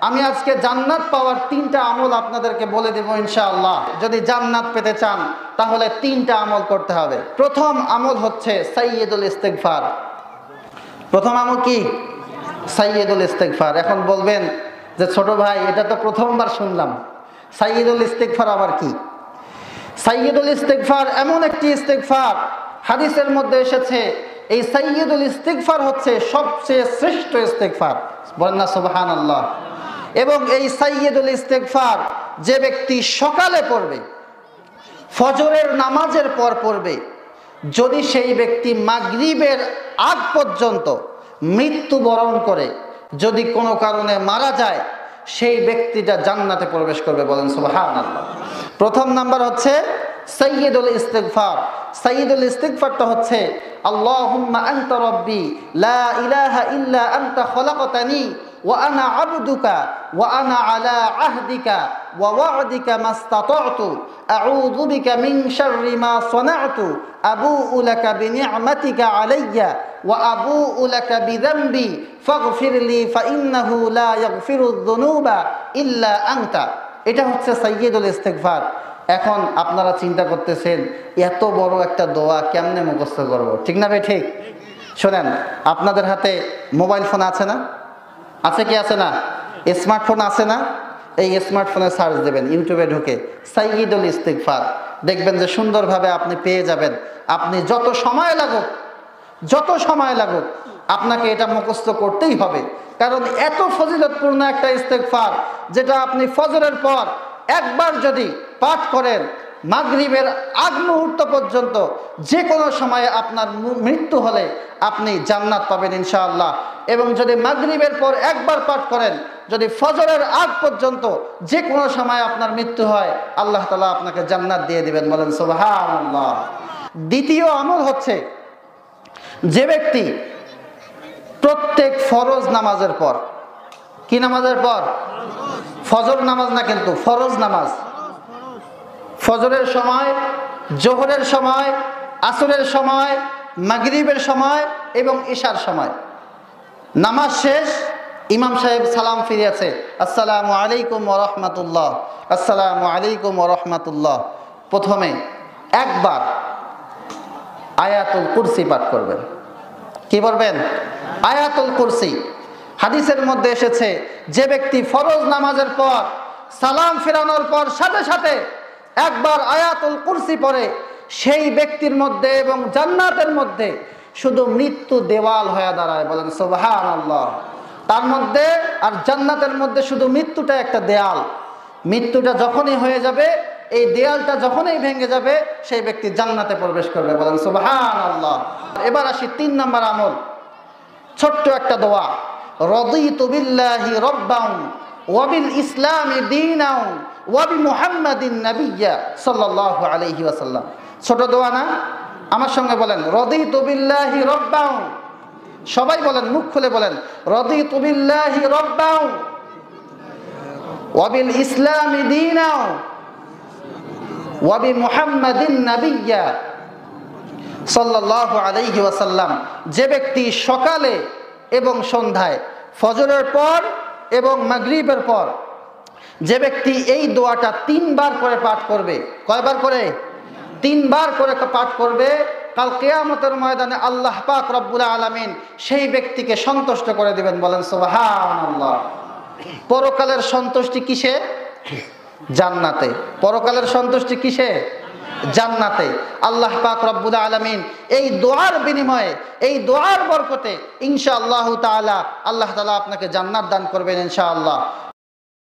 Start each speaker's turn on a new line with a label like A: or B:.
A: আমি আজকে জান্নাত পাওয়ার 3টা আমল আপনাদেরকে বলে দেব ইনশাআল্লাহ। যদি জান্নাত পেতে চান তাহলে 3টা আমল করতে হবে। প্রথম আমল হচ্ছে সাইয়্যিদুল ইস্তিগফার। প্রথম আমল কি? সাইয়্যিদুল ইস্তিগফার। এখন বলবেন যে ছোট ভাই, এটা তো প্রথমবার শুনলাম, সাইয়্যিদুল ইস্তিগফার আবার কি? সাইয়্যিদুল ইস্তিগফার এমন একটি ইস্তিগফার, হাদিসের মধ্যে এসেছে এই সাইয়্যিদুল ইস্তিগফার হচ্ছে সবচেয়ে শ্রেষ্ঠ ইস্তিগফার। বলেন না সুবহানাল্লাহ। এবং এই সাইয়্যিদুল ইস্তিগফার যে ব্যক্তি সকালে পড়বে, ফজরের নামাজের পর পড়বে, যদি সেই ব্যক্তি মাগরিবের আগ পর্যন্ত মৃত্যুবরণ করে, যদি কোনো কারণে মারা যায়, সেই ব্যক্তিটা জান্নাতে প্রবেশ করবে। বলেন সুবহানাল্লাহ। প্রথম নাম্বার হচ্ছে সাইয়্যিদুল ইস্তিগফার। সাইয়্যিদুল ইস্তিগফারটা হচ্ছে আল্লাহুম্মা আনতা রাব্বি লা ইলাহা ইল্লা আনতা খলাকতানি ওয়া আনা আবদুকা ওয়া আনা আলা আহদিকা ওয়া ওয়া'দিকা মাস্তাতা'তু আউযু বিকা মিন শাররি মা সানা'তু আবুউ লাকা বিনি'মাতিকা আলাইয়া ওয়া আবুউ লাকা বিযামবি ফাগফিরলি ফাইন্নাহু লা ইয়াগফিরুয যুনুবা ইল্লা আনতা। এটা হচ্ছে সাইয়্যিদুল ইস্তিগফার। এখন আপনারা চিন্তা করতেছেন এত বড় একটা দোয়া কেমনে মুখস্থ করব, ঠিক না ভাই? ঠিক। শোনেন, আপনাদের হাতে মোবাইল ফোন আছে না? আছে কি আছে না? স্মার্টফোন আছে না? এই স্মার্টফোনে সার্চ দেবেন, ইউটিউবে ঢুকে সাইয়্যিদুল ইস্তিগফার, দেখবেন যে সুন্দরভাবে আপনি পেয়ে যাবেন। আপনি যত সময় লাগুক আপনাকে এটা মুখস্থ করতেই হবে, কারণ এত ফজিলতপূর্ণ একটা ইস্তিগফার, যেটা আপনি ফজরের পর একবার যদি পাঠ করেন, মাগরিবের আগ মুহূর্ত পর্যন্ত যে কোনো সময়ে আপনার মৃত্যু হলে আপনি জান্নাত পাবেন ইনশাআল্লাহ। এবং যদি মাগরিবের পর একবার পাঠ করেন, যদি ফজরের আগ পর্যন্ত যে কোনো সময় আপনার মৃত্যু হয়, আল্লাহ তাআলা আপনাকে জান্নাত দিয়ে দিবেন। বলেন সুবহানাল্লাহ। দ্বিতীয় আমল হচ্ছে, যে ব্যক্তি প্রত্যেক ফরজ নামাজের পর, কি নামাজের পর? ফজর নামাজ না কিন্তু, ফরজ নামাজ, ফজরের সময়, জোহরের সময়, আসরের সময়, মাগরিবের সময় এবং ইশার সময় নামাজ শেষ, ইমাম সাহেব সালাম ফিরিয়েছে, আসসালামু আলাইকুম ওয়া রাহমাতুল্লাহ, আসসালামু আলাইকুম ওয়া রাহমাতুল্লাহ, প্রথমে একবার আয়াতুল কুরসি পাঠ করবেন। কি বলবেন? আয়াতুল কুরসি। হাদিসের মধ্যে এসেছে, যে ব্যক্তি ফরজ নামাজের পর সালাম ফেরানোর পর সাথে সাথে একবার আয়াতুল কুরসি পড়ে, সেই ব্যক্তির মধ্যে এবং জান্নাতের মধ্যে শুধু মৃত্যু দেওয়াল হয়ে দাঁড়ায়। বলেন সুবহানাল্লাহ। তার মধ্যে আর জান্নাতের মধ্যে শুধু মৃত্যুটা একটা দেয়াল। মৃত্যুটা যখনই হয়ে যাবে, এই দেয়ালটা যখনই ভেঙে যাবে, সেই ব্যক্তি জান্নাতে প্রবেশ করবে। বলেন সুবহানাল্লাহ। এবার আসি 3 নম্বর আমল, ছোট্ট একটা দোয়া, রাদিতু বিল্লাহি রাব্বান ওয়া বিল ইসলামি দীনান ওয়া বি মুহাম্মাদিন নাবিয়্যা সাল্লাল্লাহু আলাইহি ওয়াসাল্লাম। ছোট দোয়া না? আমার সঙ্গে বলেন, রাদিতু বিল্লাহি রাব্বান। সবাই বলেন, মুখ খুলে বলেন, রাদিতু বিল্লাহি রাব্বান ওয়া বিল ইসলামি দীনান ওয়া বি মুহাম্মাদিন নাবিয়্যা সাল্লাল্লাহু আলাইহি ওয়াসাল্লাম। যে ব্যক্তি সকালে এবং সন্ধ্যায়, ফজরের পর এবং মাগরিবের পর, যে ব্যক্তি এই দোয়াটা 3 বার করে পাঠ করবে, কয়বার করে? 3 বার করে পাঠ করবে, কাল কিয়ামতের ময়দানে আল্লাহ পাক রব্বুল আলামিন সেই ব্যক্তিকে সন্তুষ্ট করে দিবেন। বলেন সুবহানাল্লাহ। পরকালের সন্তুষ্টি কিসে? জান্নাতে। পরকালের সন্তুষ্টি কিসে? জান্নাতে। আল্লাহ পাক রব্বুল আলামিন এই দোয়ার বিনিময়ে, এই দোয়ার বরকতে ইনশাআল্লাহু তাআলা আল্লাহ তাআলা আপনাকে জান্নাত দান করবেন ইনশাআল্লাহ।